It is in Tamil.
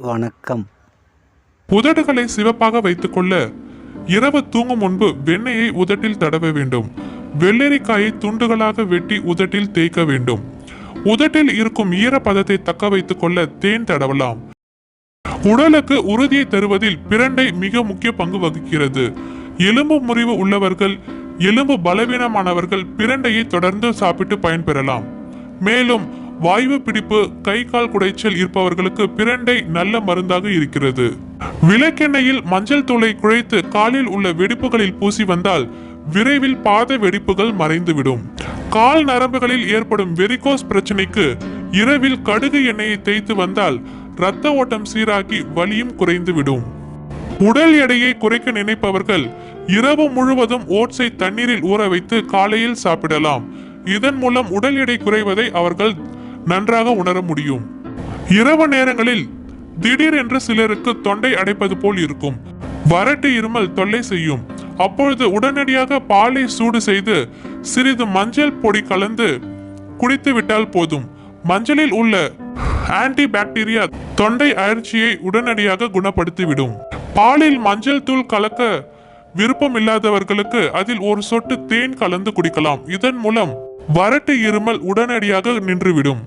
வணக்கம். உதடுகளை சிவப்பாக வைத்துக்கொள்ள இரவு தூங்கும் முன்பு வெண்ணெயை உதட்டில் தடவ வேண்டும். வெள்ளரிக்காயை துண்டுகளாக வெட்டி உதட்டில் தேய்க்க வேண்டும். உதட்டில் இருக்கும் ஈரப்பதத்தை தக்க வைத்துக் கொள்ள தேன் தடவலாம். உடலுக்கு உறுதியை தருவதில் பிரண்டை மிக முக்கிய பங்கு வகிக்கிறது. எலும்பு முறிவு உள்ளவர்கள், எலும்பு பலவீனமானவர்கள் பிரண்டையை தொடர்ந்து சாப்பிட்டு பயன்பெறலாம். மேலும் வாய்வு பிடிப்பு, கை கால் குடைச்சல் இருப்பவர்களுக்கு பிரண்டை நல்ல மருந்தாக இருக்கிறது. விளக்கெண்ணெயில் மஞ்சள் தூளை குழைத்து காலில் உள்ள வெடிப்புகளில் பூசி வந்தால் விரைவில் பாத வெடிப்புகள் மறைந்துவிடும். கால் நரம்புகளில் ஏற்படும் வெரிகோஸ் பிரச்சனைக்கு இரவில் கடுகு எண்ணெயை தேய்த்து வந்தால் இரத்த ஓட்டம் சீராகி வலியும் குறைந்துவிடும். உடல் எடையை குறைக்க நினைப்பவர்கள் இரவு முழுவதும் ஓட்ஸை தண்ணீரில் ஊற வைத்து காலையில் சாப்பிடலாம். இதன் மூலம் உடல் எடை குறைவதை அவர்கள் நன்றாக உணர முடியும். இரவு நேரங்களில் திடீரென்று சிலருக்கு தொண்டை அடைப்பது போல் இருக்கும். வறட்டு இருமல் தொல்லை செய்யும். அப்பொழுது உடனடியாக பாலை சூடு செய்து சிறிது மஞ்சள் பொடி கலந்து குடித்து விட்டால் போதும். மஞ்சளில் உள்ள ஆன்டி பாக்டீரியா தொண்டை அழற்சியை உடனடியாக குணப்படுத்திவிடும். பாலில் மஞ்சள் தூள் கலக்க விருப்பம் இல்லாதவர்களுக்கு அதில் ஒரு சொட்டு தேன் கலந்து குடிக்கலாம். இதன் மூலம் வறட்டு இருமல் உடனடியாக நின்றுவிடும்.